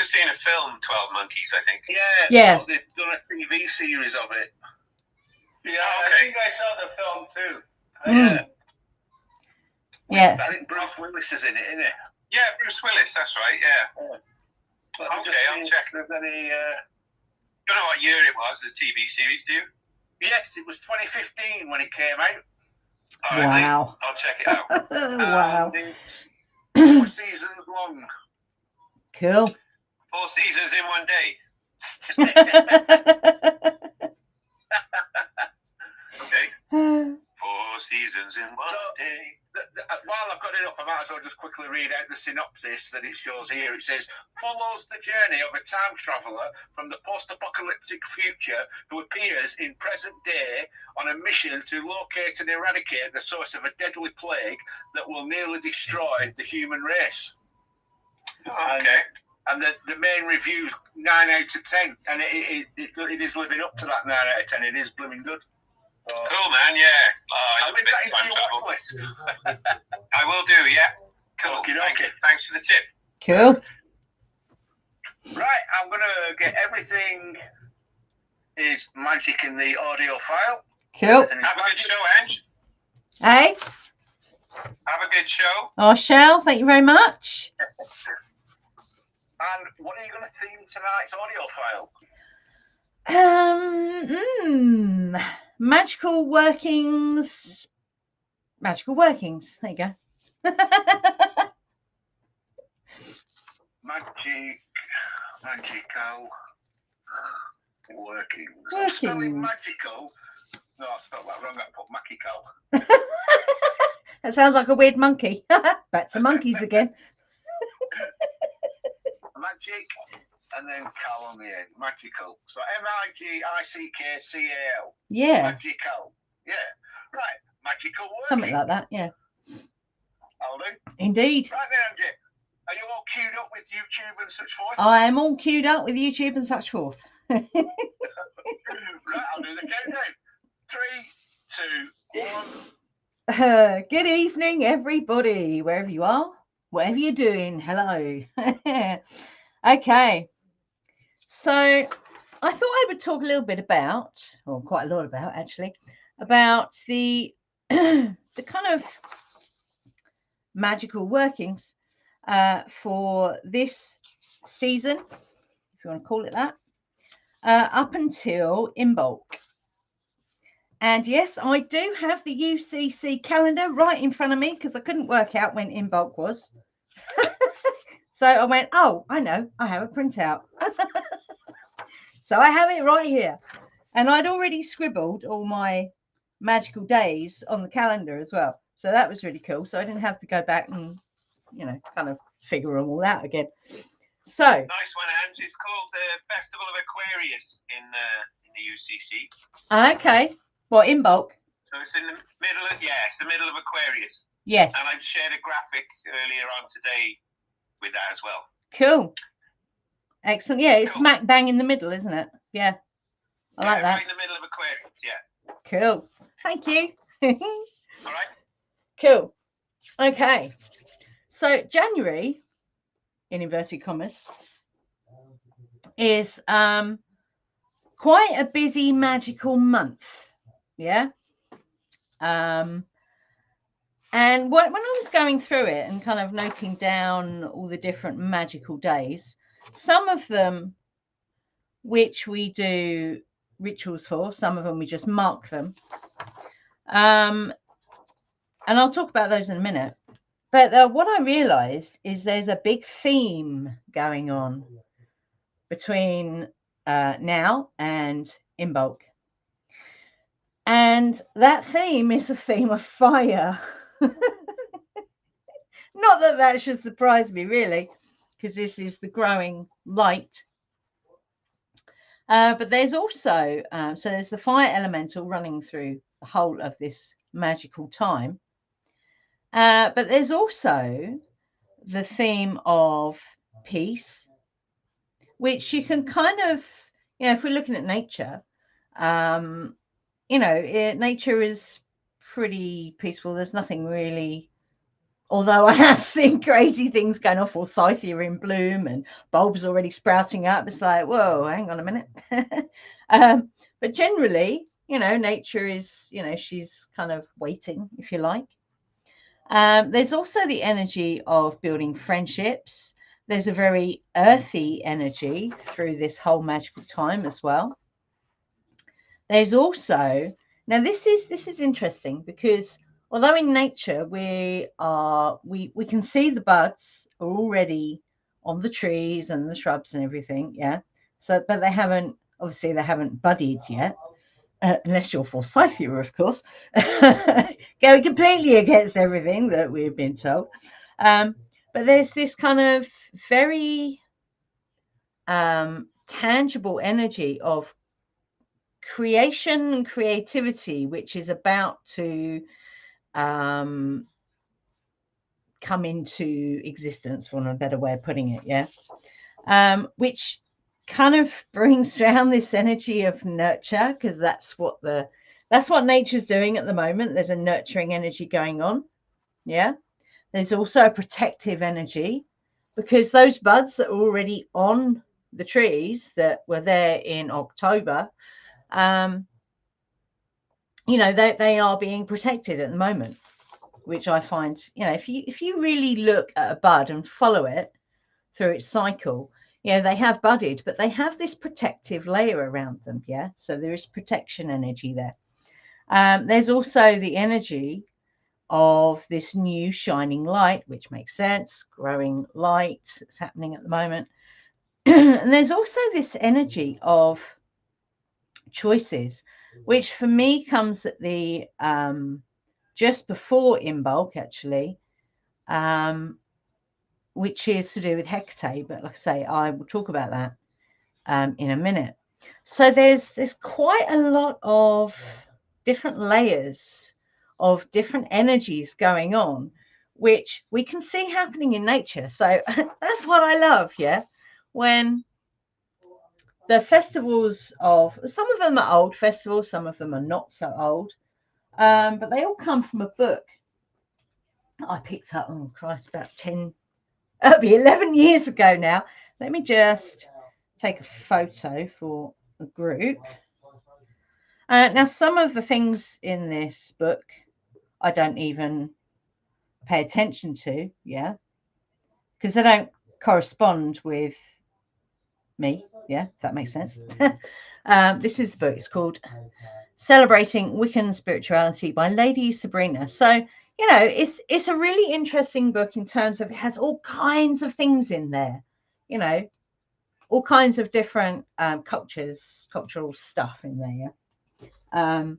seen a film, 12 Monkeys, I think. Yeah. They've done a TV series of it. Yeah, okay. I think I saw the film too. Yeah. I think Bruce Willis is in it, isn't it? Yeah, Bruce Willis, that's right, yeah. But Okay, I'll check. There's any, you know what year it was, the TV series, do you? Yes, it was 2015 when it came out. All right, Wow. I'll check it out. Wow. It's 4 seasons long. Cool. 4 seasons in one day. Okay. 4 seasons in one day. While I've got it up, I might as well just quickly read out the synopsis that it shows here. It says, follows the journey of a time traveller from the post-apocalyptic future who appears in present day on a mission to locate and eradicate the source of a deadly plague that will nearly destroy the human race. Okay. And the main review's 9 out of 10, and it is living up to that 9 out of 10. It is blooming good. Cool, man. Yeah. I'll leave that into your watch list. I will do. Yeah. Cool. Okay. Thanks for the tip. Cool. Right, I'm gonna get everything is magic in the audio file. Cool. Have a good show, Ange. Hey. Have a good show. I shall. Thank you very much. And what are you gonna theme tonight's audio file? Magical workings. Magical workings. There you go. Magickal workings. Workings. Spelling magical. No, I spelled that wrong. I put Magickal. That sounds like a weird monkey. Back to monkeys again. Magic and then cal on the end. Magickal. So Magickcal. Yeah. Magickal. Yeah. Right. Magical workings. Something like that. Yeah. I'll do. Indeed. Right then, Angie. Are you all queued up with YouTube and such forth? I am all queued up with YouTube and such forth. Right, I'll do the countdown. 3, 2, 1. Good evening, everybody, wherever you are, whatever you're doing. Hello. Okay. So I thought I would talk a little bit about, or quite a lot about actually, about the the kind of magical workings for this season, if you want to call it that, up until Imbolg. And yes, I do have the UCC calendar right in front of me because I couldn't work out when Imbolg was. So I went, oh, I know, I have a printout. So I have it right here. And I'd already scribbled all my magical days on the calendar as well. So that was really cool. So I didn't have to go back and, kind of figure them all out again. So nice one, Ange. It's called the Festival of Aquarius in the UCC. Okay. What, Imbolg? So it's in the middle of, it's the middle of Aquarius. Yes. And I shared a graphic earlier on today with that as well. Cool. Excellent. Yeah, it's smack bang in the middle, isn't it? Yeah. I like that. Right in the middle of Aquarius, yeah. Cool. Thank you. All right. Cool. Okay. So January, in inverted commas, is quite a busy magical month. Yeah. And when I was going through it and kind of noting down all the different magical days, some of them which we do rituals for, some of them we just mark them. And I'll talk about those in a minute. But what I realized is there's a big theme going on between now and Imbolg. And that theme is a theme of fire. Not that that should surprise me, really, because this is the growing light. But there's also, so there's the fire elemental running through the whole of this magical time. But there's also the theme of peace, which you can kind of, if we're looking at nature, nature is pretty peaceful. There's nothing really Although I have seen crazy things going off, forsythia in bloom and bulbs already sprouting up. It's like, whoa, hang on a minute. But generally, nature is, she's kind of waiting, if you like. There's also the energy of building friendships. There's a very earthy energy through this whole magical time as well. There's also, now this is interesting, because although in nature we can see the buds are already on the trees and the shrubs and everything, yeah. So, but they haven't budded yet, unless you're forsythia, of course, going completely against everything that we've been told. But there's this kind of very tangible energy of creation and creativity, which is about to come into existence, for a better way of putting it, yeah. Which kind of brings down this energy of nurture, because that's what nature's doing at the moment. There's a nurturing energy going on, yeah. There's also a protective energy, because those buds that are already on the trees that were there in October, they are being protected at the moment, which I find, if you really look at a bud and follow it through its cycle, they have budded, but they have this protective layer around them, yeah. So there is protection energy there. There's also the energy of this new shining light, which makes sense, growing light that's happening at the moment. And there's also this energy of choices, which for me comes at the just before Imbolg, actually, which is to do with Hecate. But like I say, I will talk about that in a minute. So there's quite a lot of different layers of different energies going on, which we can see happening in nature. So that's what I love, yeah. When the festivals some of them are old festivals, some of them are not so old, but they all come from a book I picked up, oh Christ, about 11 years ago now. Let me just take a photo for the group. Now, some of the things in this book I don't even pay attention to, yeah, because they don't correspond with me, yeah, if that makes sense. This is the book. It's called Celebrating Wiccan Spirituality by Lady Sabrina. So, it's a really interesting book in terms of it has all kinds of things in there, all kinds of different cultural stuff in there, yeah.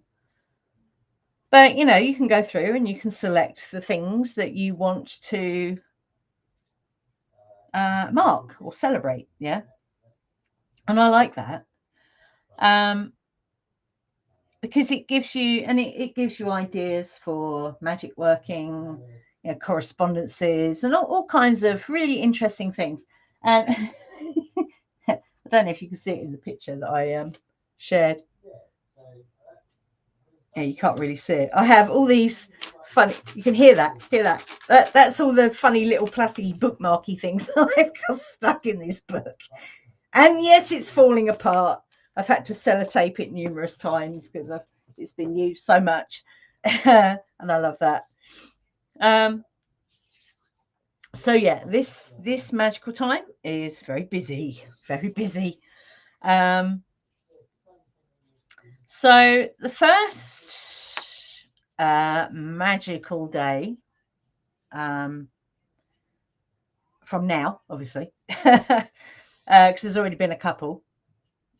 But, you can go through and you can select the things that you want to mark or celebrate, yeah. And I like that. Because it gives you, it gives you ideas for magic working, correspondences, and all kinds of really interesting things. And I don't know if you can see it in the picture that I shared. Yeah, you can't really see it. I have all these funny, you can hear that. That's all the funny little plasticky bookmarky things I've got stuck in this book. And yes, it's falling apart. I've had to sellotape it numerous times because it's been used so much. And I love that. So yeah, this magical time is very busy, very busy. So the first magical day from now, obviously, because there's already been a couple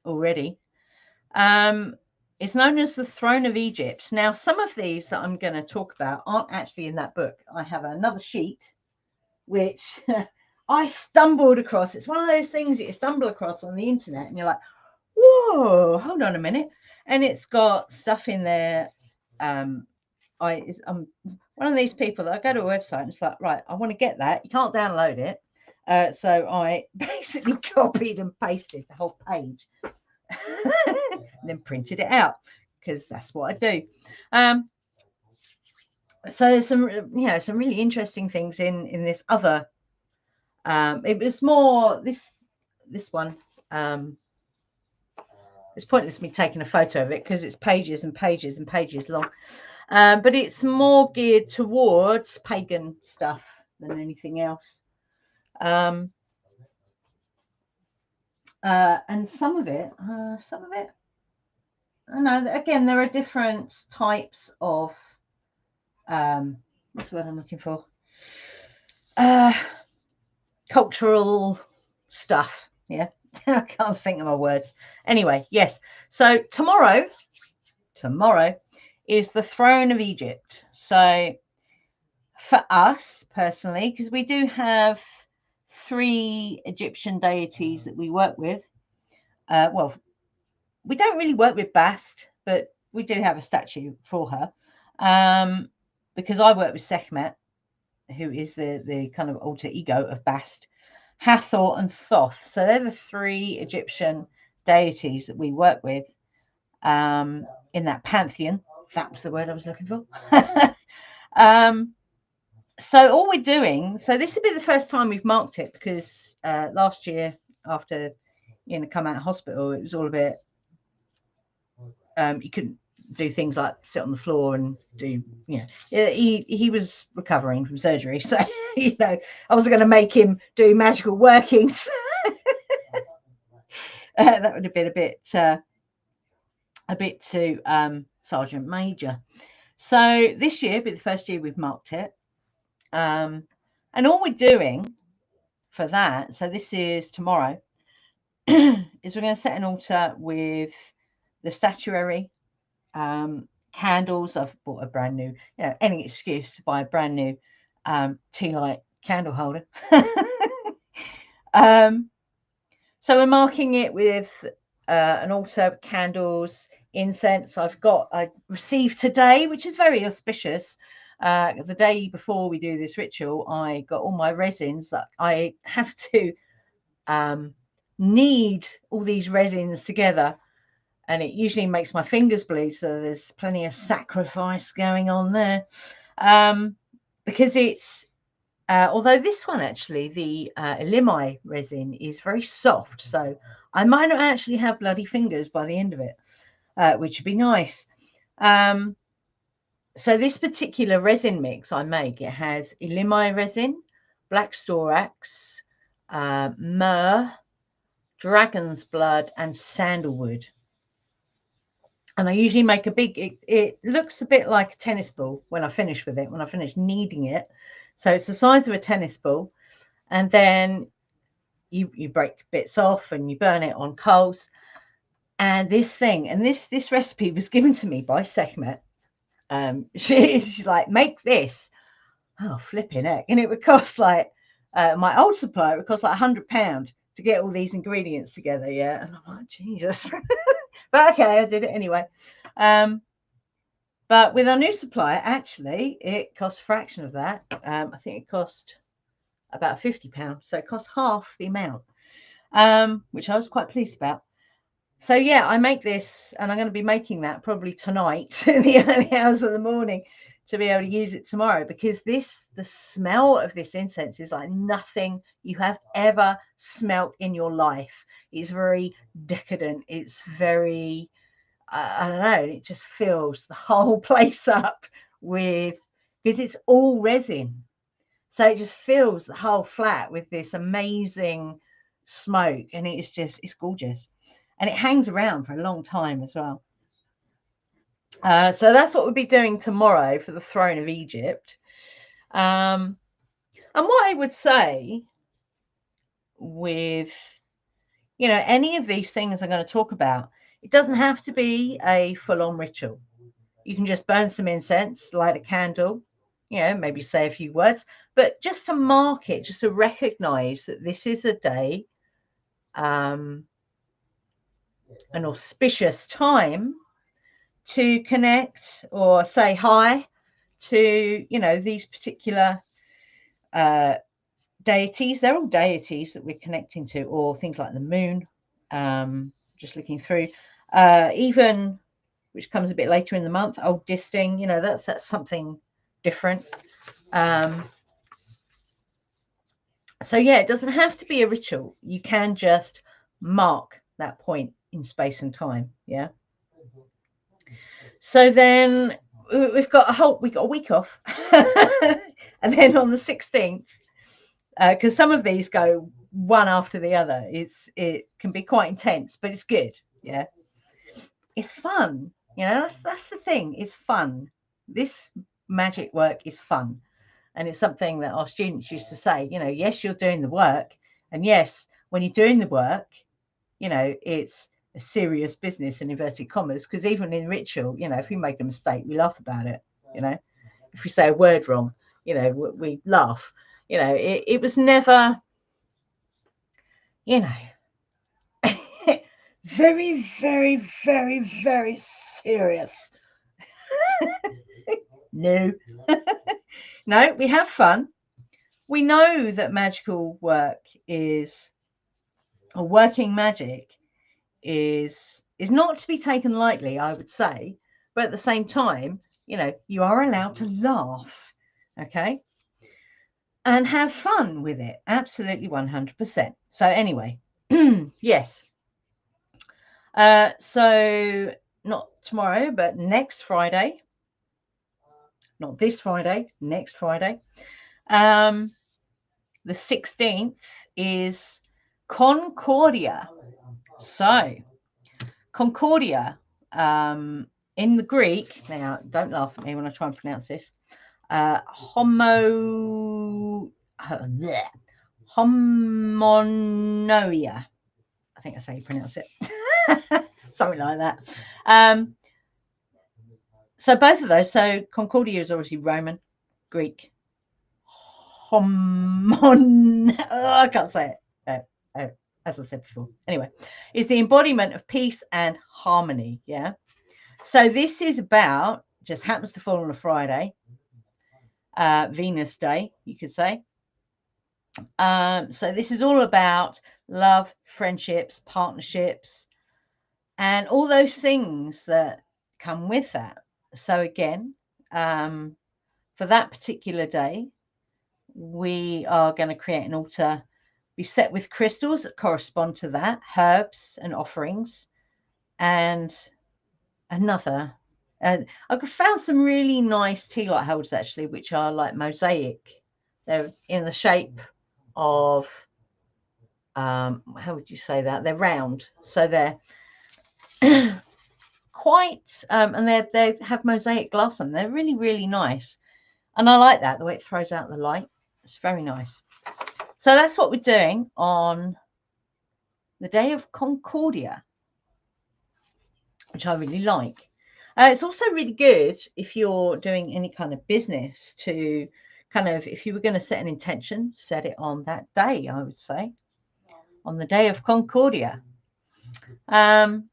already. It's known as the Throne of Egypt. Now, some of these that I'm going to talk about aren't actually in that book. I have another sheet which I stumbled across. It's one of those things that you stumble across on the internet and you're like, whoa, hold on a minute. And it's got stuff in there. I'm one of these people that I go to a website and it's like, right, I want to get that. You can't download it. So I basically copied and pasted the whole page. And then printed it out because that's what I do. So some, some really interesting things in this other. It was more this one. It's pointless me taking a photo of it because it's pages and pages and pages long. But it's more geared towards pagan stuff than anything else. And some of it, I know, again, there are different types of, what's the word I'm looking for? Cultural stuff. Yeah, I can't think of my words. Anyway, yes. So tomorrow is the throne of Egypt. So for us personally, because we do have 3 Egyptian deities that we work with. Well, we don't really work with Bast, but we do have a statue for her. Because I work with Sekhmet, who is the kind of alter ego of Bast, Hathor and Thoth. So they're the 3 Egyptian deities that we work with in that pantheon. That was the word I was looking for. So all we're doing, so this will be the first time we've marked it, because last year after come out of hospital, it was all a bit, you couldn't do things like sit on the floor and do, he was recovering from surgery, so I wasn't going to make him do magical workings. That would have been a bit too Sergeant Major. So this year will be the first year we've marked it. And all we're doing for that, so this is tomorrow, is we're going to set an altar with the statuary, candles. I've bought a brand new, any excuse to buy a brand new tea light candle holder. So we're marking it with an altar, candles, incense. I received today, which is very auspicious. The day before we do this ritual, I got all my resins that I have to knead all these resins together, and it usually makes my fingers bleed. So there's plenty of sacrifice going on there, because it's although this one actually, the Elimai resin, is very soft, so I might not actually have bloody fingers by the end of it, which would be nice. So this particular resin mix I make, it has Elimai resin, black storax, myrrh, dragon's blood, and sandalwood. And I usually make a big, it looks a bit like a tennis ball when I finish with it, when I finish kneading it. So it's the size of a tennis ball. And then you break bits off and you burn it on coals. And this recipe was given to me by Sekhmet. She's like, make this. Oh, flipping heck. And it would cost like, my old supplier, it would cost like £100 to get all these ingredients together. Yeah. And I'm like, Jesus. But okay, I did it anyway. But with our new supplier, actually, it cost a fraction of that. I think it cost about £50. So it cost half the amount, which I was quite pleased about. So yeah, I make this, and I'm going to be making that probably tonight in the early hours of the morning to be able to use it tomorrow, because the smell of this incense is like nothing you have ever smelt in your life. It's very decadent. It's very, I don't know, it just fills the whole place up with, because it's all resin. So it just fills the whole flat with this amazing smoke, and it's gorgeous. And it hangs around for a long time as well. So that's what we'll be doing tomorrow for the throne of Egypt. And what I would say with, any of these things I'm going to talk about, it doesn't have to be a full-on ritual. You can just burn some incense, light a candle, maybe say a few words, but just to mark it, just to recognize that this is a day, an auspicious time to connect or say hi to, these particular deities. They're all deities that we're connecting to, or things like the moon, just looking through, even, which comes a bit later in the month, old Disting, that's something different. So yeah, it doesn't have to be a ritual. You can just mark that point in space and time. Yeah. So then we've got a week off, and then on the 16th, because some of these go one after the other. It can be quite intense, but it's good. Yeah, it's fun. You know, that's the thing. It's fun. This magic work is fun, and it's something that our students used to say. You know, yes, you're doing the work, and yes, when you're doing the work, you know, it's a serious business in inverted commas, because even in ritual, you know, if we make a mistake, we laugh about it. You know, if we say a word wrong, you know, we laugh. You know, it was never, you know, very, very, very, very serious. No. No, we have fun. We know that magical work is, or working magic is not to be taken lightly, I would say. But at the same time, you know, you are allowed to laugh, okay, and have fun with it. Absolutely 100%. So anyway, yes. So not tomorrow, but next Friday. Not this Friday, next Friday. The 16th is Concordia. So Concordia, in the Greek, now don't laugh at me when I try and pronounce this, homonoia. I think that's how you pronounce it. Something like that. So both of those, so Concordia is obviously Roman, Greek. I can't say it. As I said before. Anyway, is the embodiment of peace and harmony. Yeah. So this is about, just happens to fall on a Friday, Venus Day, you could say. So this is all about love, friendships, partnerships, and all those things that come with that. So again, for that particular day, we are going to create an altar, be set with crystals that correspond to that, herbs and offerings, and another. And I've found some really nice tea light holders actually, which are like mosaic. They're in the shape of, how would you say that? They're round, so they're quite, and they have mosaic glass on them. They're really, really nice, and I like that, the way it throws out the light. It's very nice. So that's what we're doing on the day of Concordia, which I really like. It's also really good if you're doing any kind of business to kind of, if you were going to set an intention, set it on that day, I would say, on the day of Concordia. And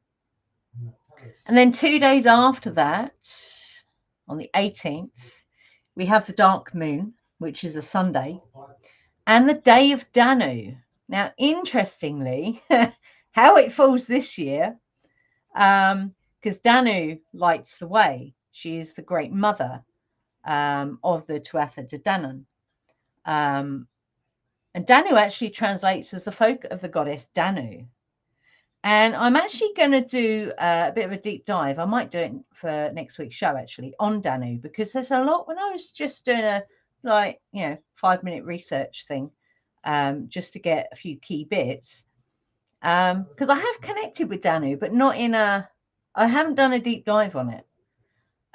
then 2 days after that, on the 18th, we have the dark moon, which is a Sunday, and the day of Danu. Now, interestingly, how it falls this year, because Danu lights the way. She is the great mother of the Tuatha De Danann. And Danu actually translates as the folk of the goddess Danu. And I'm actually going to do a bit of a deep dive. I might do it for next week's show, actually, on Danu, because there's a lot. When I was just doing a, 5-minute research thing, just to get a few key bits, because I have connected with Danu, but not in a, I haven't done a deep dive on it.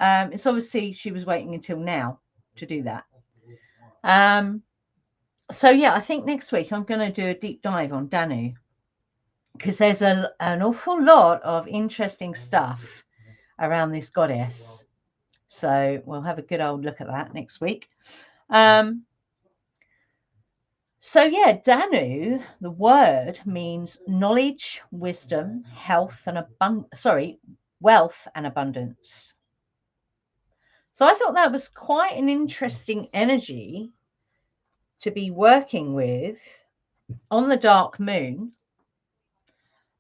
It's obviously she was waiting until now to do that. So yeah, I think next week I'm going to do a deep dive on Danu, because there's an awful lot of interesting stuff around this goddess. So we'll have a good old look at that next week. So yeah, Danu, the word means knowledge, wisdom, health, and wealth and abundance. So I thought that was quite an interesting energy to be working with on the dark moon,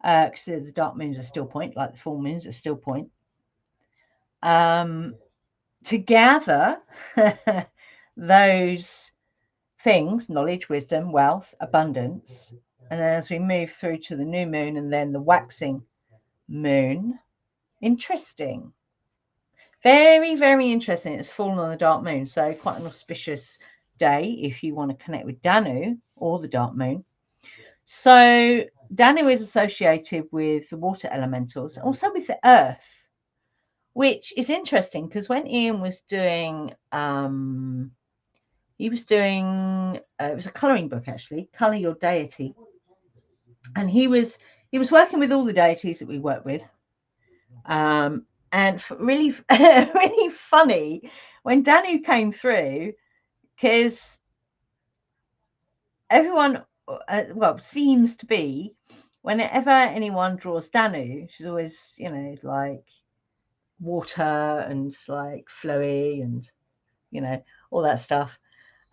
because the dark moon's a still point, like the full moon's a still point. And to gather those things, knowledge, wisdom, wealth, abundance. And then as we move through to the new moon and then the waxing moon, interesting. Very, very interesting. It's fallen on the dark moon, so quite an auspicious day if you want to connect with Danu or the dark moon. So Danu is associated with the water elementals, also with the earth, which is interesting because when Ian was doing, it was a colouring book actually, Colour Your Deity, and he was working with all the deities that we work with, and really really funny when Danu came through, because everyone seems to be, whenever anyone draws Danu, she's always, you know, like water and like flowy and, you know, all that stuff.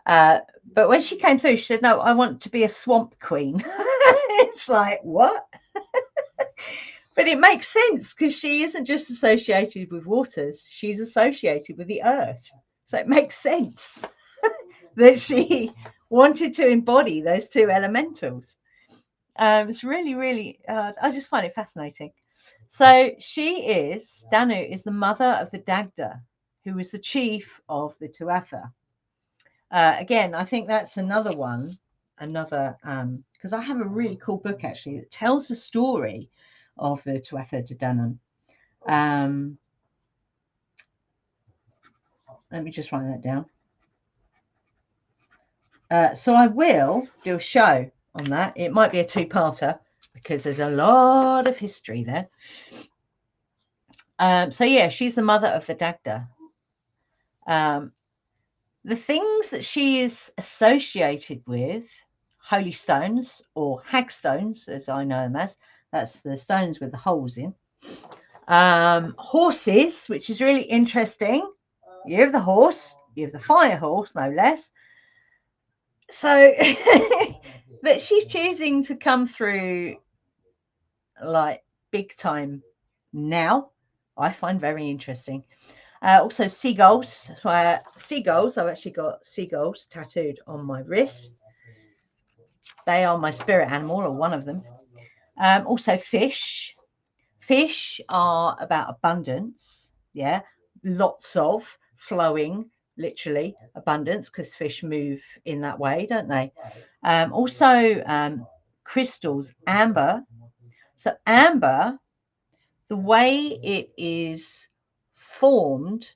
But when she came through, she said, no, I want to be a swamp queen. It's like, what? But it makes sense because she isn't just associated with waters, she's associated with the earth. So it makes sense that she wanted to embody those two elementals. It's really, really, I just find it fascinating. So Danu is the mother of the Dagda, who is the chief of the Tuatha. Again, I think that's another one, because I have a really cool book actually that tells the story of the Tuatha De Danann. Let me just write that down. So I will do a show on that. It might be a two-parter because there's a lot of history there. So yeah, she's the mother of the Dagda. The things that she is associated with, holy stones or hagstones, as I know them as, that's the stones with the holes in. Horses, which is really interesting. You have the horse, you have the fire horse, no less. So that she's choosing to come through like big time now, I find very interesting. Also seagulls. Seagulls, I've actually got seagulls tattooed on my wrist. They are my spirit animal, or one of them. Also fish. Fish are about abundance. Yeah, lots of flowing, literally abundance, because fish move in that way, don't they? Also crystals, amber. So amber, the way it is formed,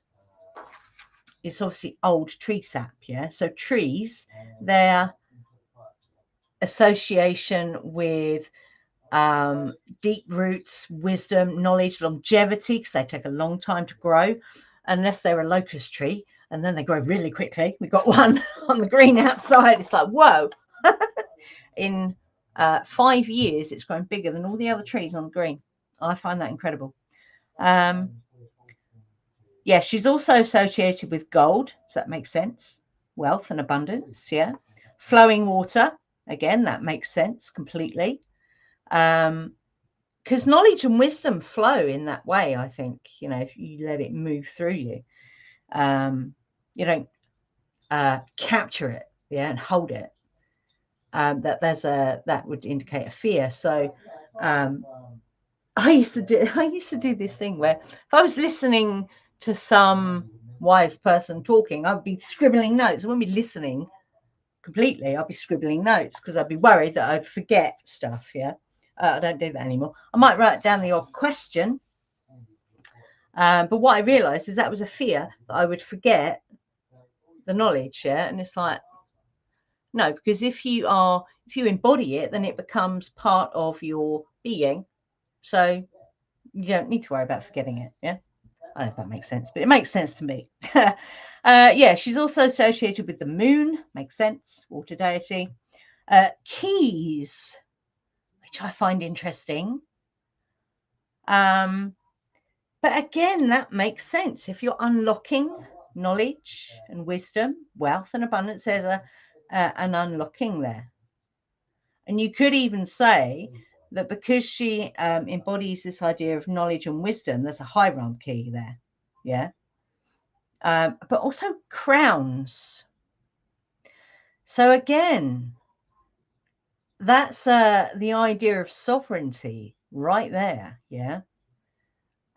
it's obviously old tree sap. Yeah, so trees, their association with deep roots, wisdom, knowledge, longevity, because they take a long time to grow, unless they're a locust tree, and then they grow really quickly. We've got one on the green outside. It's like, whoa. In 5 years, it's grown bigger than all the other trees on the green. I find that incredible. Yeah, she's also associated with gold, so that makes sense. Wealth and abundance, yeah. Flowing water, again, that makes sense completely. Because knowledge and wisdom flow in that way, I think, you know, if you let it move through you. You don't capture it, yeah, and hold it. That would indicate a fear. So I used to do this thing where if I was listening to some wise person talking, I'd be scribbling notes. I wouldn't be listening completely. I'd be scribbling notes because I'd be worried that I'd forget stuff. Yeah, I don't do that anymore. I might write down the odd question, but what I realised is that was a fear that I would forget the knowledge. Yeah, and it's like, no, because if you embody it, then it becomes part of your being. So you don't need to worry about forgetting it. Yeah, I don't know if that makes sense, but it makes sense to me. Yeah, she's also associated with the moon. Makes sense. Water deity. Keys, which I find interesting. But again, that makes sense. If you're unlocking knowledge and wisdom, wealth and abundance, there's an unlocking there. And you could even say that because she embodies this idea of knowledge and wisdom, there's a hierarchy there. Yeah. but also crowns. So again, that's the idea of sovereignty right there, yeah.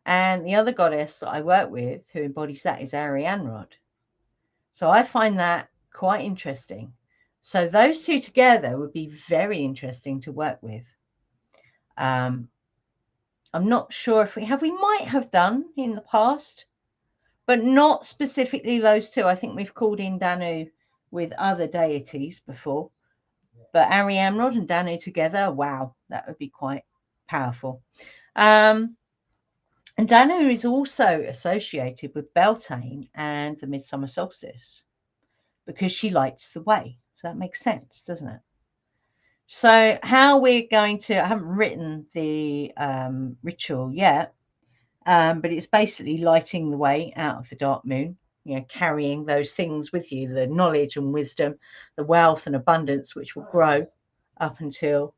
And the other goddess that I work with who embodies that is Arianrod. So I find that quite interesting. So those two together would be very interesting to work with. I'm not sure if we might have done in the past, but not specifically those two. I think we've called in Danu with other deities before, but Arianrod and Danu together, wow, that would be quite powerful. And Danu is also associated with Beltane and the Midsummer Solstice because she lights the way. So that makes sense, doesn't it? So how we're going to, I haven't written the ritual yet, but it's basically lighting the way out of the dark moon, you know, carrying those things with you, the knowledge and wisdom, the wealth and abundance, which will grow up until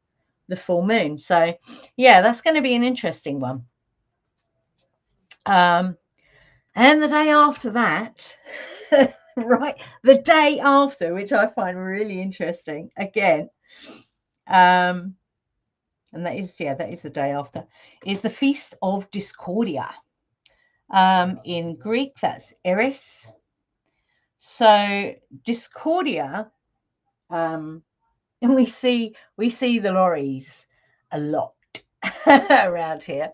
the full moon. So yeah, that's going to be an interesting one. And the day after that, right, the day after, which I find really interesting again, and that is the day after, is the Feast of Discordia. In Greek, that's Eris. So Discordia, and we see the lorries a lot around here.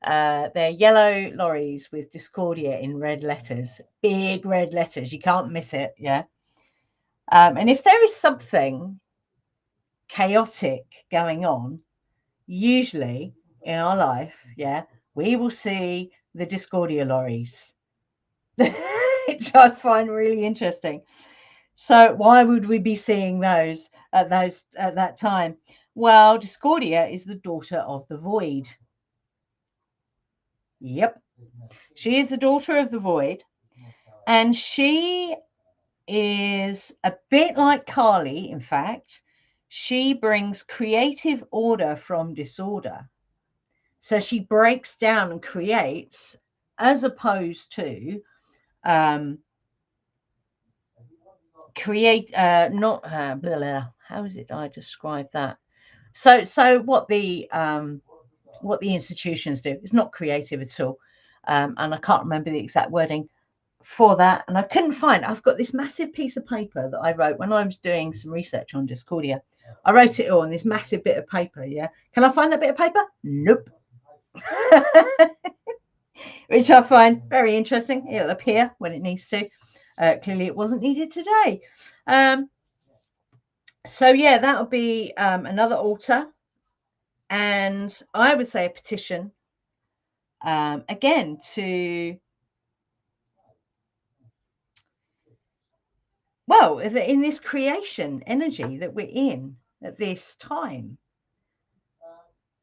They're yellow lorries with Discordia in red letters, big red letters. You can't miss it, yeah. And if there is something chaotic going on, usually in our life, yeah, we will see the Discordia lorries, which I find really interesting. So why would we be seeing those at that time? Well, Discordia is the daughter of the void. Yep. She is the daughter of the void, and she is a bit like Kali. In fact, she brings creative order from disorder. So she breaks down and creates, as opposed to create not blah, blah, how is it I describe that? So what the institutions do is not creative at all, and I can't remember the exact wording for that, and I couldn't find. I've got this massive piece of paper that I wrote when I was doing some research on Discordia. I wrote it all on this massive bit of paper. Yeah, can I find that bit of paper? Nope. Which I find very interesting. It'll appear when it needs to. Clearly, it wasn't needed today. So yeah, that would be another altar, and I would say a petition. Again, to in this creation energy that we're in at this time,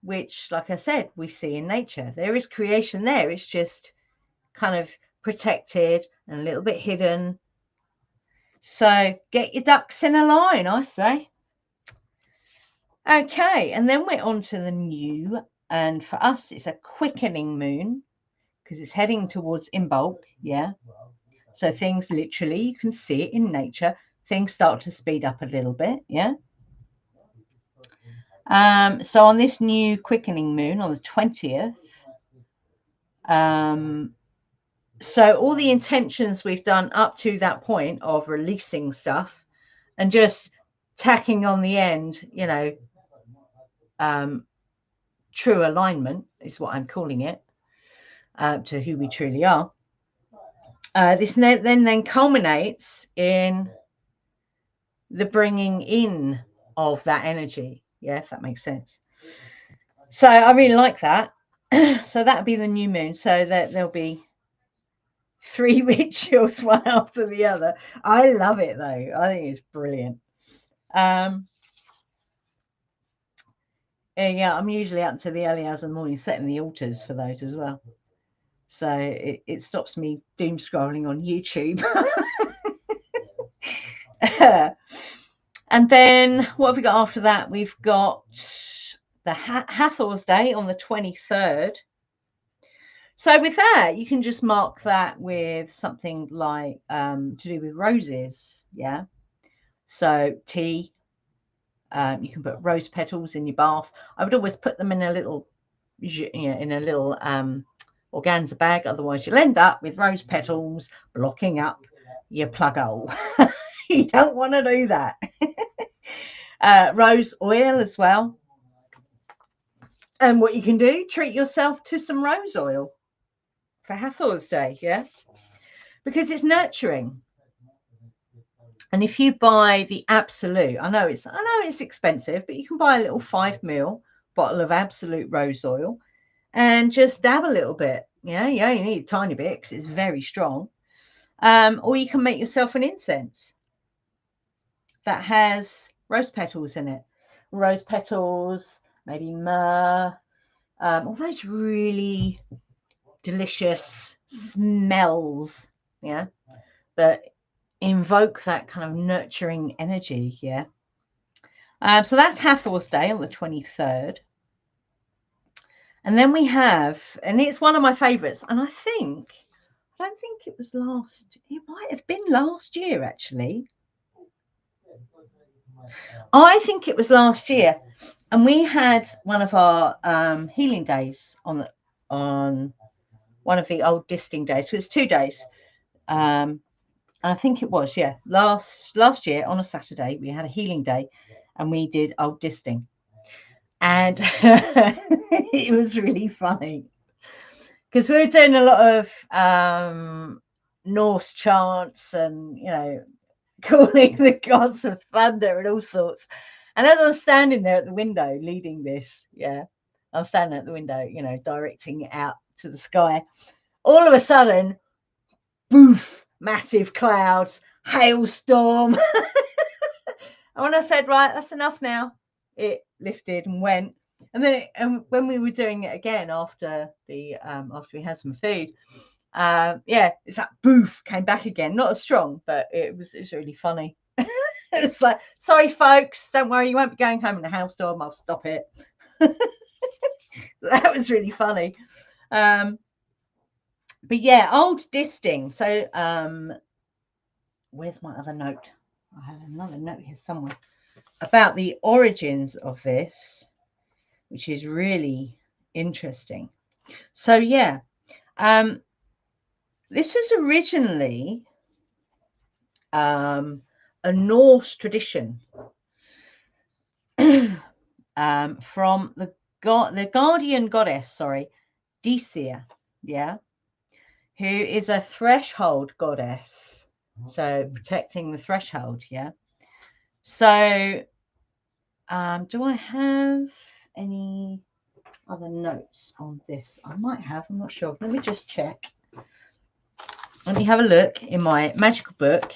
which, like I said, we see in nature. There is creation there. It's just kind of protected and a little bit hidden. So get your ducks in a line, I say. Okay, and then we're on to the new, and for us, it's a quickening moon because it's heading towards Imbolg, yeah. So things literally, you can see it in nature, things start to speed up a little bit, yeah. So on this new quickening moon on the 20th, so all the intentions we've done up to that point of releasing stuff and just tacking on the end, you know, true alignment is what I'm calling it, to who we truly are. This then culminates in the bringing in of that energy. Yeah, if that makes sense. So I really like that. So that'll be the new moon. So that there'll be 3 rituals, one after the other. I love it though. I think it's brilliant. Yeah, I'm usually up to the early hours of the morning setting the altars for those as well. So it stops me doom scrolling on YouTube. And then what have we got after that? We've got the Hathor's Day on the 23rd. So with that, you can just mark that with something like to do with roses. Yeah. So tea. You can put rose petals in your bath. I would always put them in a little, organza bag. Otherwise, you'll end up with rose petals blocking up your plug hole. You don't want to do that. Rose oil as well. And what you can do, treat yourself to some rose oil for Hathor's Day, yeah? Because it's nurturing. And if you buy the Absolute, I know it's expensive, but you can buy a little 5ml bottle of Absolute rose oil and just dab a little bit. Yeah, you only need a tiny bit because it's very strong. Or you can make yourself an incense that has rose petals in it. Rose petals, maybe myrrh, all those really delicious smells, yeah, that invoke that kind of nurturing energy, yeah. So that's Hathor's Day on the 23rd. And then we have, and it's one of my favourites, and I don't think it might have been last year actually. I think it was last year, and we had one of our healing days on one of the old disting days. So it's 2 days. I think it was, yeah, last year on a Saturday we had a healing day, and we did old disting, and it was really funny because we were doing a lot of Norse chants and calling the gods of thunder and all sorts. And as I was standing there at the window leading this, I was standing at the window, directing it out to the sky. All of a sudden, boof, massive clouds, hailstorm. And when I said, right, that's enough now, it lifted and went. And then when we were doing it again after we had some food, it's like boof, came back again. Not as strong, but it was really funny. It's like, sorry folks, don't worry, you won't be going home in a hailstorm, I'll stop it. That was really funny. But yeah, old disting. So where's my other note? I have another note here somewhere about the origins of this, which is really interesting. So yeah, this was originally a Norse tradition from the guardian goddess, Dicea, who is a threshold goddess, so protecting the threshold, So, do I have any other notes on this? I might have, I'm not sure. Let me just check. Let me have a look in my magical book.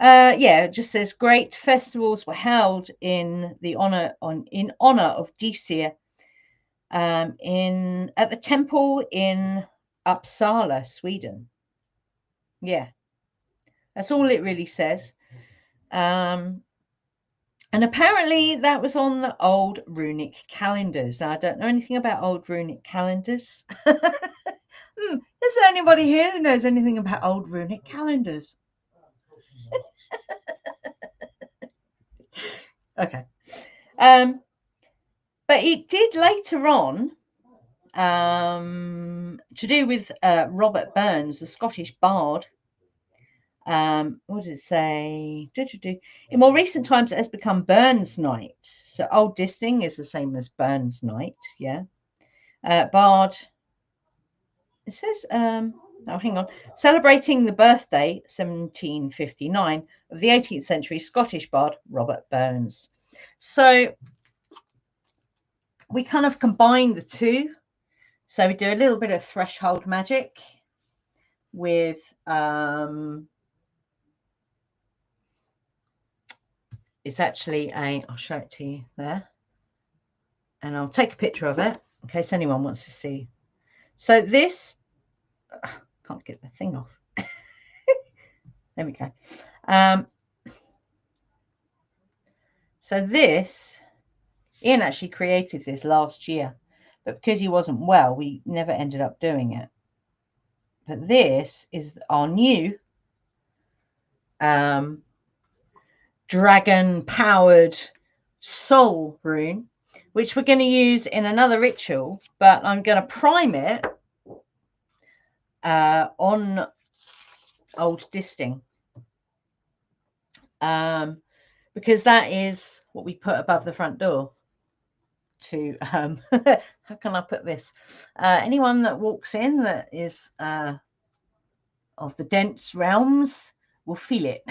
It just says great festivals were held in honor of Dicea at the temple in Uppsala, Sweden. Yeah, that's all it really says. And apparently that was on the old runic calendars. Now, I don't know anything about old runic calendars. Is there anybody here who knows anything about old runic calendars? Okay. But it did later on to do with Robert Burns, the Scottish bard. What does it say? In more recent times, it has become Burns Night. So old disting is the same as Burns Night, bard. It says, hang on. Celebrating the birthday, 1759, of the 18th century Scottish bard Robert Burns. So we kind of combine the two. So we do a little bit of threshold magic with it's actually I'll show it to you there, and I'll take a picture of it in case anyone wants to see. So this, can't get the thing off. There we go. So this Ian actually created this last year, but because he wasn't well, we never ended up doing it. But this is our new dragon-powered soul rune, which we're going to use in another ritual, but I'm going to prime it on old disting, because that is what we put above the front door to how can I put this, anyone that walks in that is of the dense realms will feel it.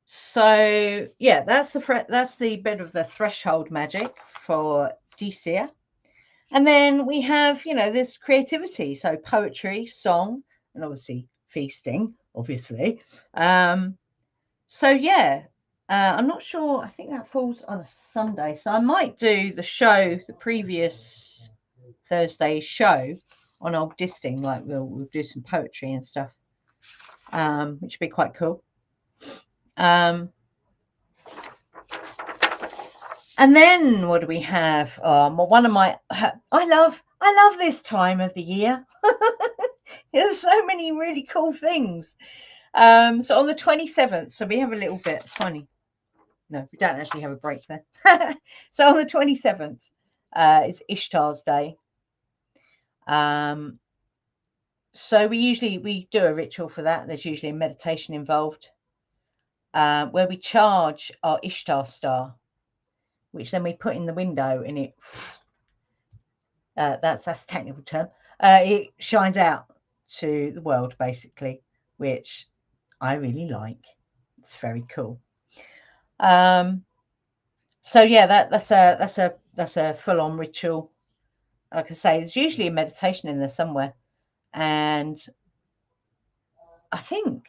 So yeah, that's the bit of the threshold magic for DCR. And then we have, this creativity, so poetry, song, and obviously feasting, obviously. So yeah, I'm not sure. I think that falls on a Sunday, so I might do the previous Thursday show on old disting, like we'll do some poetry and stuff, which would be quite cool. And then what do we have? One of my, I love this time of the year. There's so many really cool things. So on the 27th, so we have a little bit funny. No, we don't actually have a break there. So on the 27th, it's Ishtar's Day. So we do a ritual for that. There's usually a meditation involved, where we charge our Ishtar star, which then we put in the window, and it that's a technical term. It shines out to the world, basically, which I really like. It's very cool. So yeah, that's a full-on ritual. Like I say, there's usually a meditation in there somewhere, and I think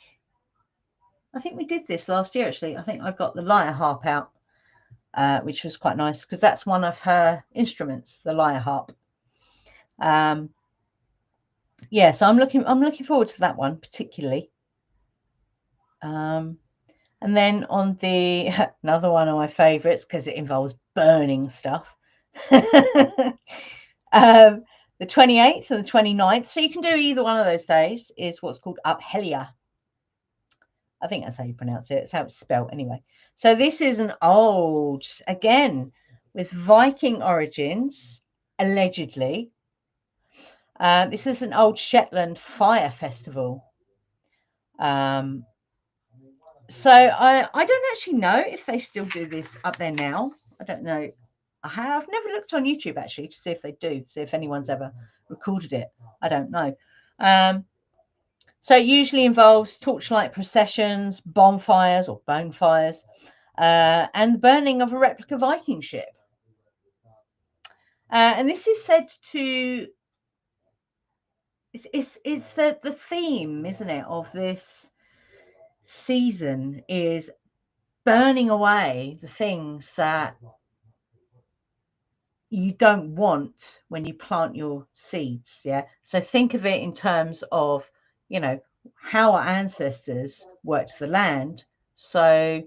we did this last year. Actually, I think I got the lyre harp out, which was quite nice because that's one of her instruments, the lyre harp. Yeah, so I'm looking forward to that one particularly. And then on the another one of my favorites, because it involves burning stuff. The 28th and the 29th, so you can do either one of those days, is what's called Uphelia. I think that's how you pronounce it. It's how it's spelled anyway. So this is an old, again, with Viking origins, allegedly. This is an old Shetland fire festival. So I don't actually know if they still do this up there now. I don't know. I've never looked on YouTube actually to see if they do, see if anyone's ever recorded it. I don't know. So it usually involves torchlight processions, bonfires or bonfires, and the burning of a replica Viking ship. And this is said to, it's the theme, isn't it, of this season is burning away the things that you don't want when you plant your seeds. Yeah. So think of it in terms of, how our ancestors worked the land. So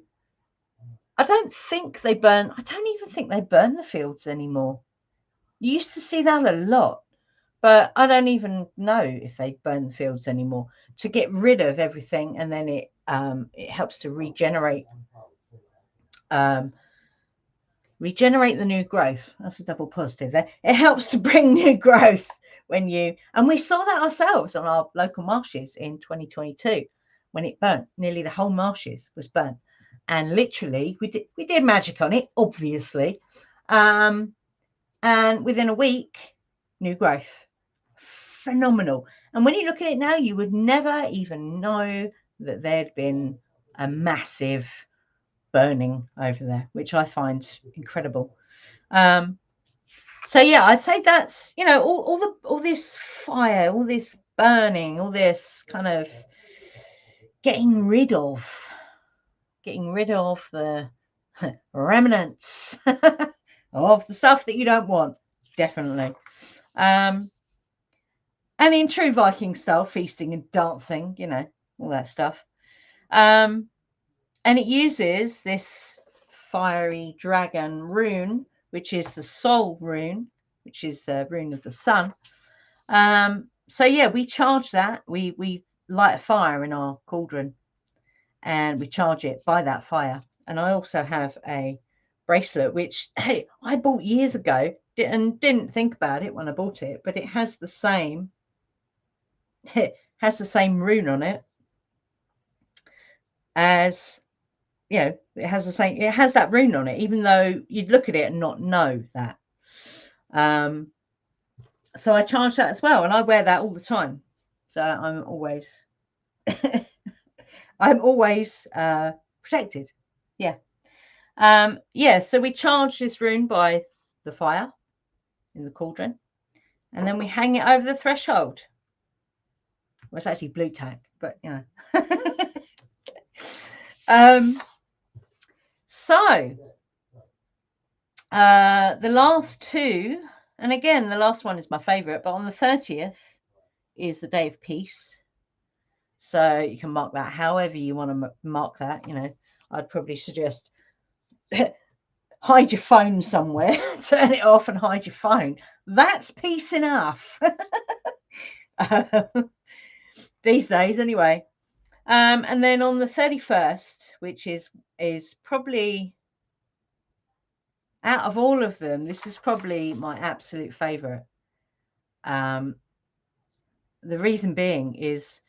I don't even think they burn the fields anymore. You used to see that a lot, but I don't even know if they burn the fields anymore, to get rid of everything, and then it helps to regenerate the new growth. That's a double positive there. It helps to bring new growth and we saw that ourselves on our local marshes in 2022 when it burnt. Nearly the whole marshes was burnt, and literally we did magic on it, obviously, and within a week, new growth. Phenomenal. And when you look at it now, you would never even know that there'd been a massive burning over there, which I find incredible. So yeah, I'd say that's, all this fire, all this burning, all this kind of getting rid of the remnants of the stuff that you don't want, definitely. And in true Viking style, feasting and dancing, all that stuff. And And it uses this fiery dragon rune, which is the soul rune, which is the rune of the sun. So yeah, we charge that. We light a fire in our cauldron, and we charge it by that fire. And I also have a bracelet, which hey, I bought years ago and didn't think about it when I bought it, but it has the same rune on it as, you know, it has that rune on it, even though you'd look at it and not know that. So I charge that as well, and I wear that all the time. So I'm always protected. Yeah. Yeah, so we charge this rune by the fire in the cauldron, and then we hang it over the threshold. Well, it's actually blue tack, but you know. So the last two, and again, the last one is my favorite, but on the 30th is the day of peace. So you can mark that however you want to mark that. You know, I'd probably suggest hide your phone somewhere, turn it off and hide your phone. That's peace enough. These days anyway. And then on the 31st, which is probably, out of all of them, this is probably my absolute favorite. The reason being is,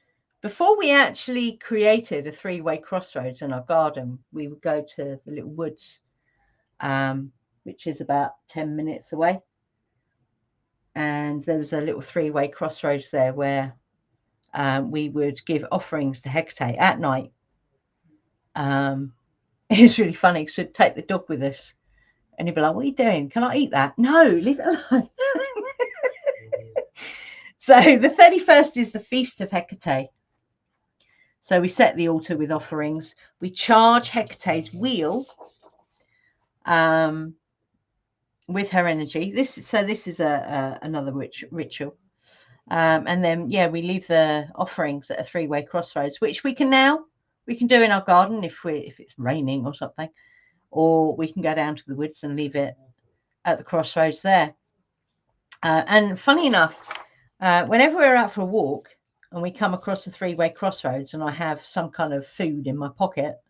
before we actually created a three-way crossroads in our garden, we would go to the little woods, which is about 10 minutes away. And there was a little three-way crossroads there where we would give offerings to Hecate at night. It was really funny because we'd take the dog with us, and he'd be like, "What are you doing? Can I eat that?" "No, leave it alone." So the 31st is the feast of Hecate. So we set the altar with offerings. We charge Hecate's wheel with her energy. This is another ritual. And then, yeah, we leave the offerings at a three-way crossroads, which we can do in our garden if it's raining or something, or we can go down to the woods and leave it at the crossroads there. And funny enough, whenever we're out for a walk and we come across a three-way crossroads and I have some kind of food in my pocket,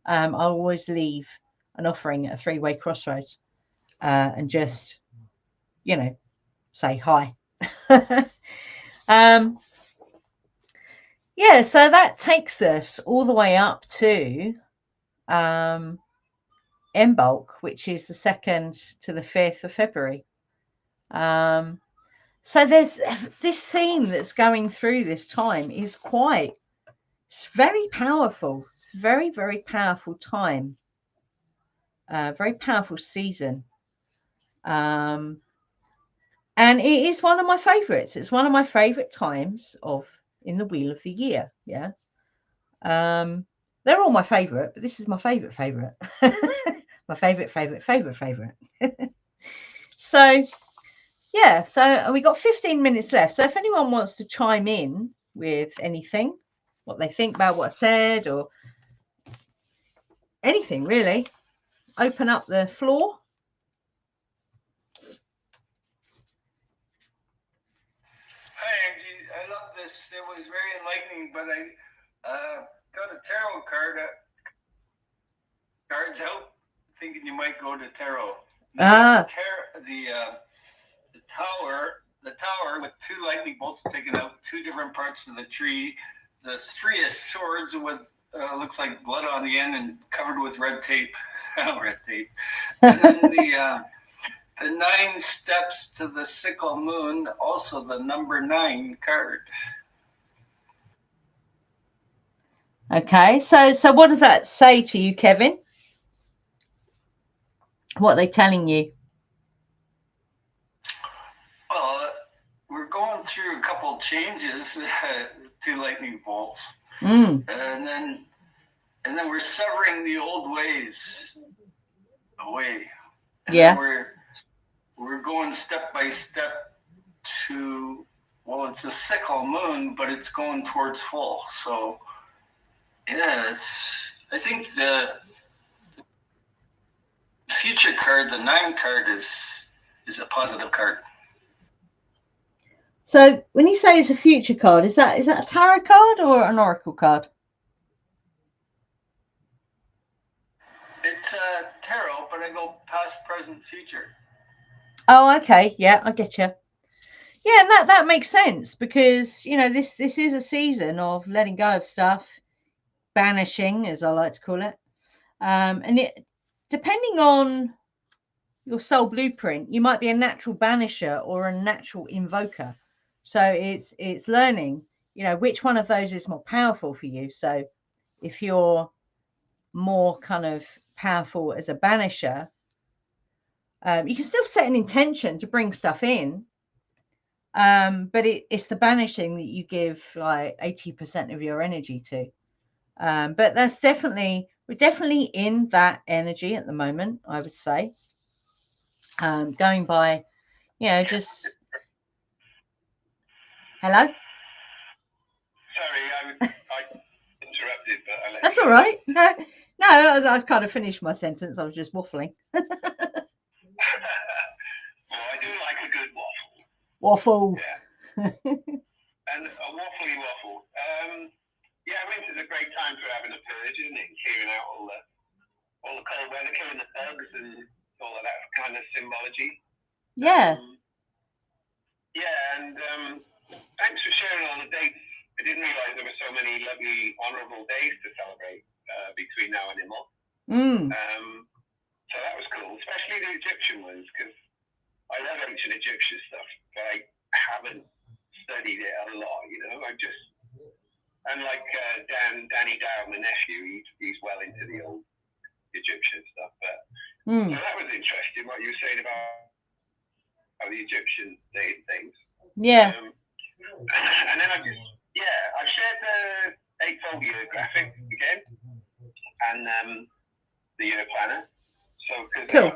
I'll always leave an offering at a three-way crossroads and just, you know, say hi. Yeah, so that takes us all the way up to Imbolg, which is the 2nd to the 5th of February. So there's this theme that's going through this time is it's very powerful. It's a very, very powerful time. Very powerful season. And it is one of my favorites. It's one of my favorite times in the Wheel of the Year. Yeah. They're all my favorite, but this is my favorite. My favorite. So, yeah, so we got 15 minutes left. So if anyone wants to chime in with anything, what they think about what I said or anything really, open up the floor. Hi, Angie. I love this. It was very enlightening, but I got a tarot cards out, thinking you might go to tarot. The tower with two lightning bolts taken out, two different parts of the tree. The Three of Swords with looks like blood on the end and covered with red tape. Red tape. And then the 9 steps to the sickle moon, also the number 9 card. Okay, so what does that say to you, Kevin? What are they telling you? Well, we're going through a couple changes to lightning bolts, and then we're severing the old ways away. And yeah, we're going step by step to, well, it's a sickle moon, but it's going towards full. So yeah, I think the future card, the 9 card, is a positive card. So when you say it's a future card, is that a tarot card or an oracle card? It's tarot, but I go past, present, future. Oh, okay. Yeah, I get you. Yeah, and that makes sense because, you know, this is a season of letting go of stuff, banishing, as I like to call it. And it, depending on your soul blueprint, you might be a natural banisher or a natural invoker. So it's learning, you know, which one of those is more powerful for you. So if you're more kind of powerful as a banisher, you can still set an intention to bring stuff in, but it's the banishing that you give like 80% of your energy to. But that's we're definitely in that energy at the moment, I would say. Going by, you know, just hello. Sorry, I interrupted, but I let That's you all go. right. No, I kind of finished my sentence. I was just waffling. Well, I do like a good waffle. Waffle. Yeah. And a waffly waffle. Yeah, winter's a great time for having a purge, isn't it? Clearing out all the cold weather, killing the bugs and all of that kind of symbology. Yeah. Yeah, and thanks for sharing all the dates. I didn't realise there were so many lovely, honourable days to celebrate between now and Imbolg. So that was cool, especially the Egyptian ones, because I love ancient Egyptian stuff, but I haven't studied it a lot, you know. Unlike Danny Dow, my nephew, he's well into the old Egyptian stuff. But so that was interesting what you were saying about how the Egyptian did things. Yeah. And then I've shared the 8-fold year graphic again, and the year planner. So because cool.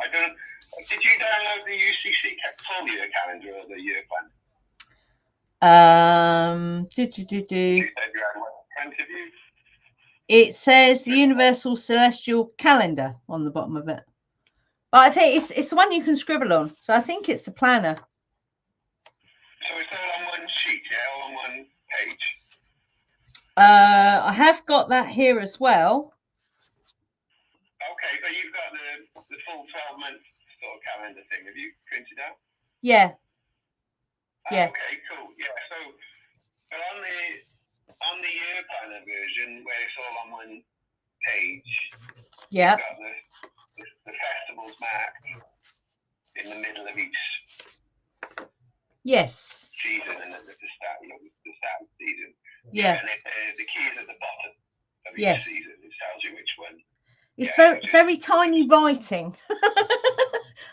Did you download the UCC full year calendar or the year planner? You said you had one in front of you. It says the Universal Celestial Calendar on the bottom of it. But I think it's the one you can scribble on. So I think it's the planner. So it's all on one sheet, yeah, all on one page. I have got that here as well. Okay, but you've got the full 12-month sort of calendar thing. Have you printed out? Yeah. Yeah. Okay, cool. Yeah, so on the year planner version, where it's all on one page, yeah, you've got the festivals marked in the middle of each season, and the start of season. Yeah. And the key is at the bottom of each season. It tells you which one. It's very tiny writing.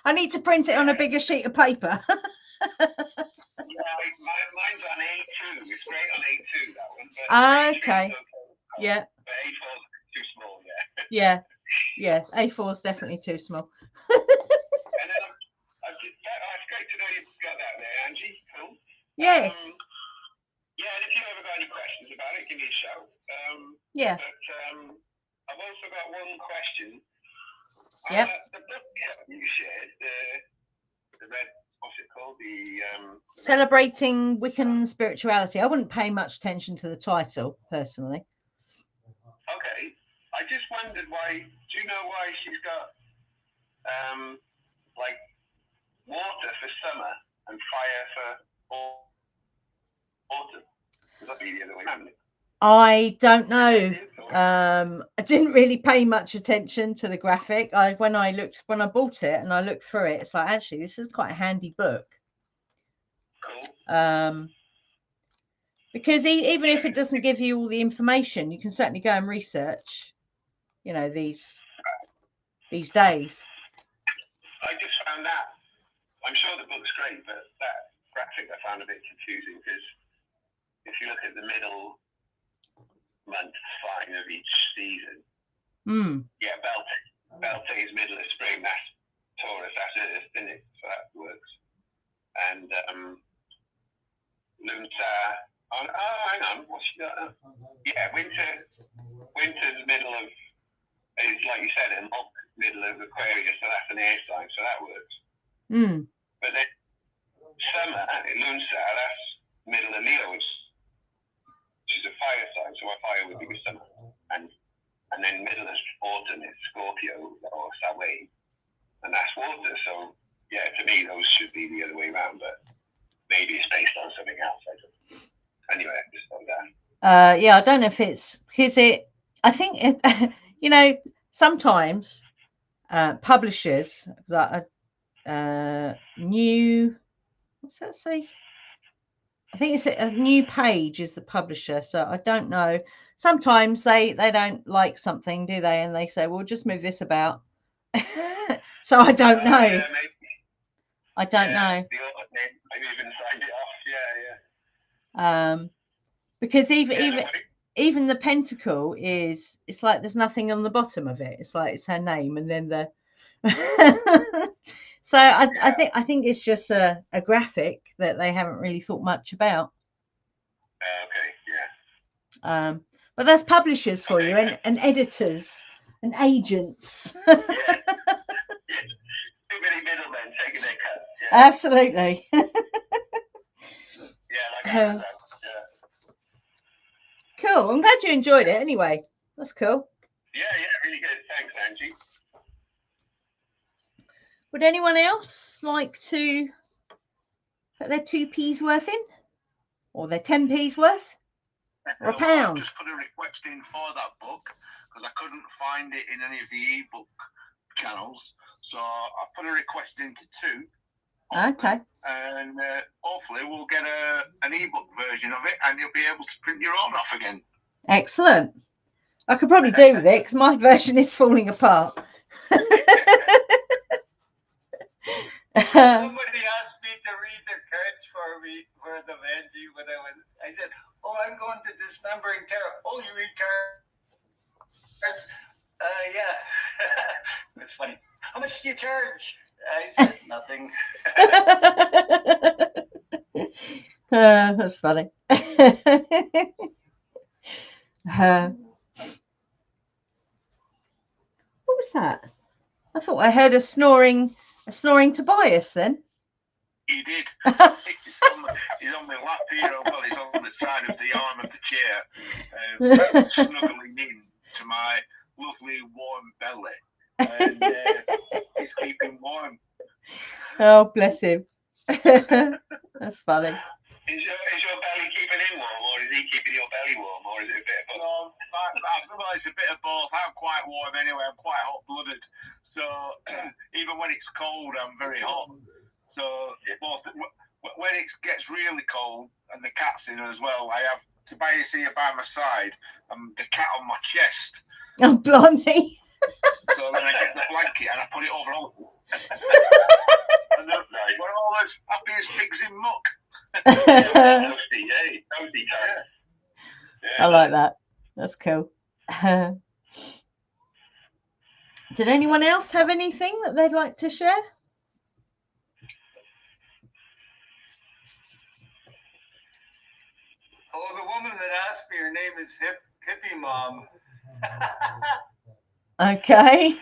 I need to print it on a bigger sheet of paper. Yeah, mine's on A2. It's great on A2, that one. But okay. Yeah. But A4 is too small, yeah. Yeah. A4 is definitely too small. And then it's great to know you've got that there, Angie. Cool. Yes. Yeah, and if you ever got any questions about it, give me a shout. Yeah. But I've also got one question. Yep. The book you shared, the red, what's it called? The Celebrating Wiccan Spirituality. I wouldn't pay much attention to the title, personally. Okay. I just wondered why, do you know why she's got, like, water for summer and fire for autumn? Would that be the other way around? I don't know. I didn't really pay much attention to the graphic. When I bought it and I looked through it, it's like, actually, this is quite a handy book. Cool. Because even if it doesn't give you all the information, you can certainly go and research, you know, these days. I just found that. I'm sure the book's great, but that graphic I found a bit confusing because if you look at the middle month sign of each season, yeah, Belting is middle of spring, that's Taurus, that's Earth, isn't it? So that works. And Lunsa, hang on, what's she got? Yeah, winter's middle of It's like you said, in middle of Aquarius, so that's an air sign, so that works. Mm. But then summer in Lunsa, that's middle of Leo, which is a fire sign, so a fire would be the summer. And then middle of autumn is Scorpio or Samhain, and that's water. So yeah, to me those should be the other way around, but maybe it's based on something else. I don't know. Anyway, just on that. Yeah, I don't know if it's because I think it, you know, sometimes publishers that new, what's that say? I think it's a new page is the publisher, so I don't know. Sometimes they don't like something, do they? And they say, "Well, just move this about." So I don't know. Yeah, maybe. I don't know. The author maybe even signed it off. Yeah. Because even the pentacle is, it's like there's nothing on the bottom of it. It's like it's her name and then the so I think it's just a graphic that they haven't really thought much about. Okay, yeah. But that's publishers for you and editors and agents. Yeah. Too many middlemen taking their cuts. Yeah. Absolutely. Yeah, like Amazon. Cool. I'm glad you enjoyed it anyway. That's cool. Yeah, really good. Thanks, Angie. Would anyone else like to put their 2p's worth in? Or their 10p's worth? Or a pound? I just put a request in for that book because I couldn't find it in any of the ebook channels. So I put a request into 2. Okay. And hopefully we'll get an ebook version of it and you'll be able to print your own off again. Excellent. I could probably do with it because my version is falling apart. Somebody asked me to read the cards for me for the Manji when I said, "Oh, I'm going to Dismembering Tarot." "Oh, you read cards?" Yeah. It's funny. "How much do you charge?" I said, "Nothing." That's funny. What was that? I thought I heard a snoring Tobias then. He did. He's on my lap here. Well, he's on the side of the arm of the chair, snuggling in to my lovely warm belly. And he's keeping warm. Oh, bless him. That's funny. Is your belly keeping him warm, or is he keeping your belly warm, or is it a bit of both? Well, it's a bit of both. I'm quite warm anyway. I'm quite hot-blooded. So even when it's cold, I'm very hot. So both, when it gets really cold and the cat's in as well, I have Tobias here by my side and the cat on my chest. Oh, blimey. So then I get the blanket and I put it over all. And then we're all as happy as pigs in muck. Toasty time. I like that. That's cool. Did anyone else have anything that they'd like to share? Oh, the woman that asked me, her name is Hippie Mom. Okay.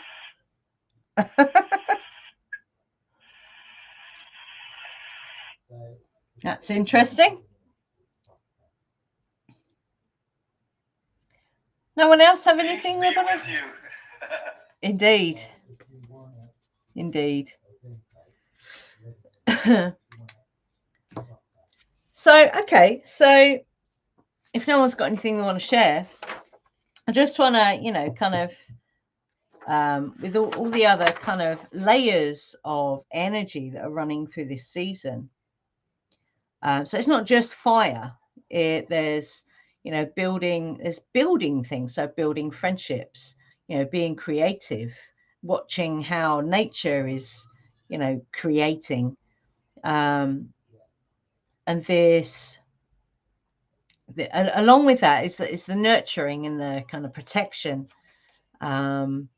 That's interesting. No one else have anything? Peace be with you. Indeed. Indeed. So, okay. So, if no one's got anything they want to share, I just want to, kind of, with all the other kind of layers of energy that are running through this season. So it's not just fire. There's, building things. So building friendships, being creative, watching how nature is, creating. And this, along with that is the nurturing and the kind of protection. And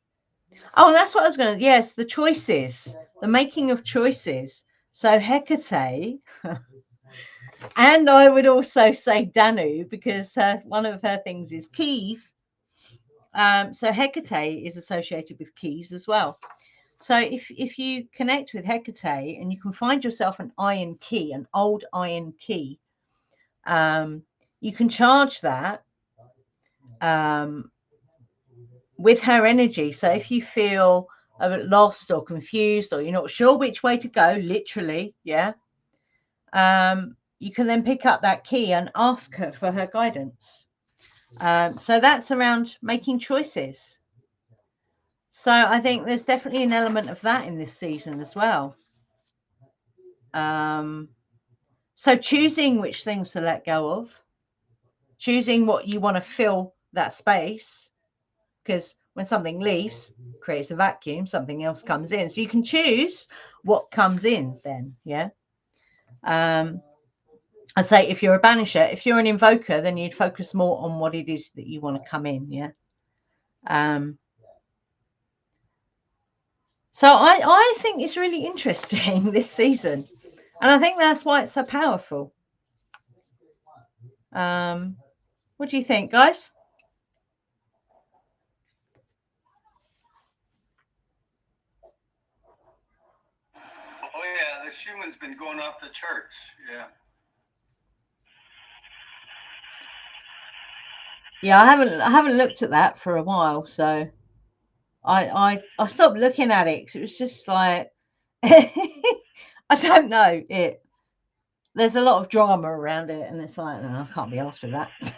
that's what I was going to, yes, the choices, the making of choices. So Hecate, and I would also say Danu, because one of her things is keys. So Hecate is associated with keys as well. So if you connect with Hecate and you can find yourself an iron key, an old iron key, you can charge that with her energy. So if you feel a bit lost or confused, or you're not sure which way to go, literally, yeah, you can then pick up that key and ask her for her guidance. So that's around making choices. So I think there's definitely an element of that in this season as well. So choosing which things to let go of, choosing what you want to fill that space, because when something leaves, creates a vacuum, something else comes in. So you can choose what comes in then, yeah. I'd say if you're a banisher, if you're an invoker, then you'd focus more on what it is that you want to come in, yeah. So I think it's really interesting this season, and I think that's why it's so powerful. What do you think, guys? Oh yeah, the Schumann's been going off the charts. Yeah. Yeah, I haven't looked at that for a while, so I stopped looking at it because it was just like I don't know it. There's a lot of drama around it, and it's like, no, I can't be asked with that. Yeah,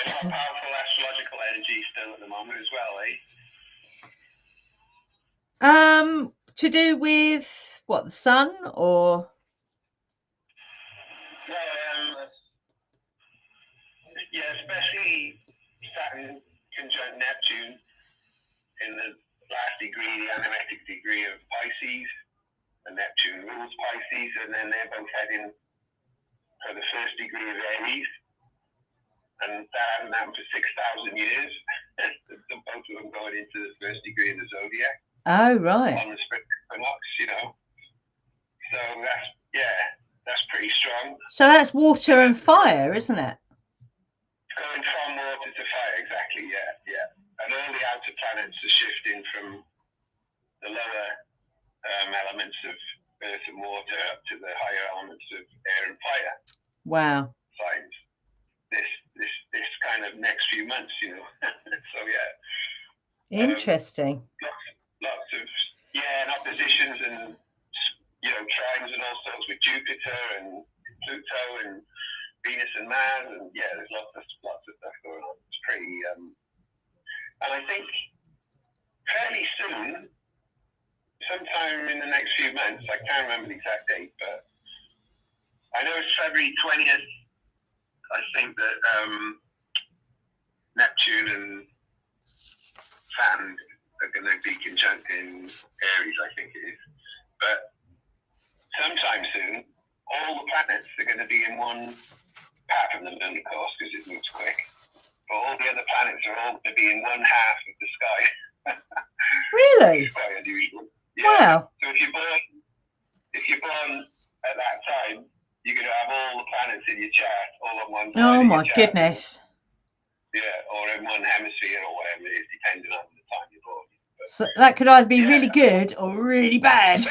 it's got powerful astrological energy still at the moment as well, eh? To do with what, the sun or? No, yeah, especially Saturn conjunct Neptune in the last degree, the animetic degree of Pisces, and Neptune rules Pisces, and then they're both heading for the first degree of Aries, and that hasn't happened for 6,000 years. Both of them going into the first degree of the zodiac. Oh, right. On the split equinox, you know. So that's pretty strong. So that's water and fire, isn't it? Going from water to fire, exactly, yeah. And all the outer planets are shifting from the lower elements of earth and water up to the higher elements of air and fire. Wow. Signs. This kind of next few months, you know. So yeah. Interesting. Lots of and oppositions and trines and all sorts with Jupiter and Pluto and Venus and Mars, and there's lots of stuff going on. It's pretty and I think fairly soon, sometime in the next few months, I can't remember the exact date, but I know it's February 20th. I think that Neptune and Saturn are going to be conjunct in Aries, I think it is. But sometime soon, all the planets are going to be in one, apart from the moon, of course, because it moves quick. But all the other planets are all going to be in one half of the sky. Really? It's quite unusual. Yeah. Wow. So if you're born at that time, you're going to have all the planets in your chart all on one side. Oh my goodness. Yeah, or in one hemisphere or whatever it is, depending on the time you're born. But, so that could either be really good or really bad. It's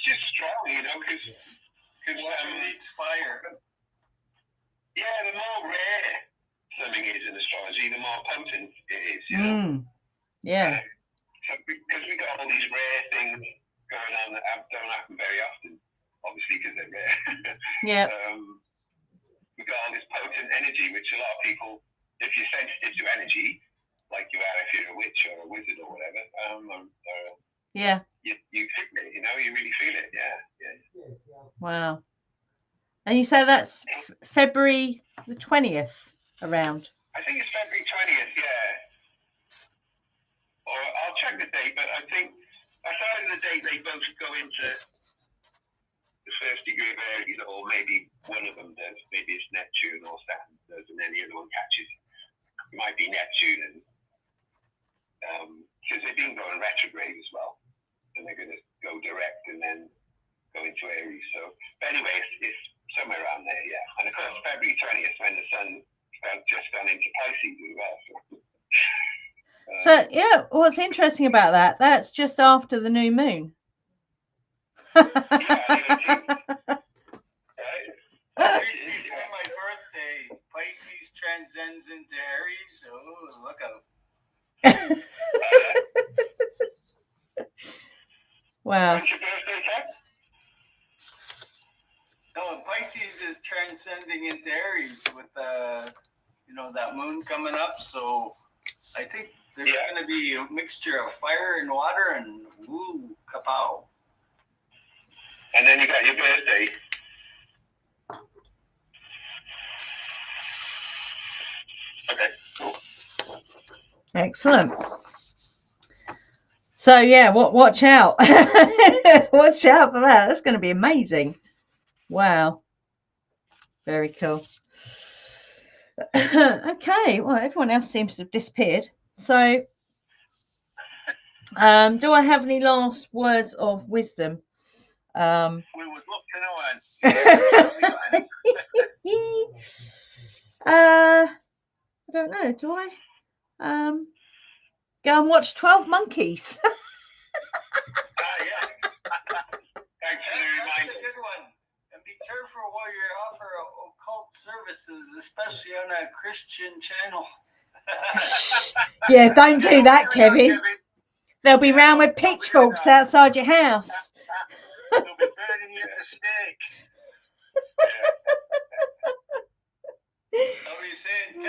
just strong, you know, because needs fire. Yeah, the more rare something is in astrology, the more potent it is, you know. Yeah. So because we got all these rare things going on that don't happen very often, obviously because they're rare. Yeah. We got all this potent energy, which a lot of people, if you're sensitive to energy, like you are if you're a witch or a wizard or whatever, you feel it, you know, you really feel it, yeah. Wow. And you say that's February the 20th around? I think it's February 20th, yeah. Or I'll check the date, but I think I thought in the date they both go into the first degree of Aries, or maybe one of them does. Maybe it's Neptune or Saturn does, and then the other one catches. It might be Neptune, and because they've been going retrograde as well, and they're going to go direct and then go into Aries. So, but anyway, it's February 20th when the sun just gone into Pisces as well. So yeah, what's interesting about that? That's just after the new moon. Yeah, the 18th. Right? It's my birthday. Pisces transcends into Aries. Oh, look out. Wow. When's your birthday, Ted? No, Pisces is transcending into Aries with that moon coming up. So I think there's going to be a mixture of fire and water, and woo, kapow. And then you got your birthday. Okay, cool. Excellent. So yeah, watch out. Watch out for that. That's going to be amazing. Wow. Very cool. Okay, well, everyone else seems to have disappeared. So do I have any last words of wisdom? We would love to know, Anne. I don't know. Do I? Go and watch 12 Monkeys. Yeah. Thanks for the That's reminder. a good one. And be careful while you offer occult services, especially on a Christian channel. Yeah, don't do that, Kevin. They'll be round with pitchforks outside your house. They'll be burning you at the stake. I'll be saying,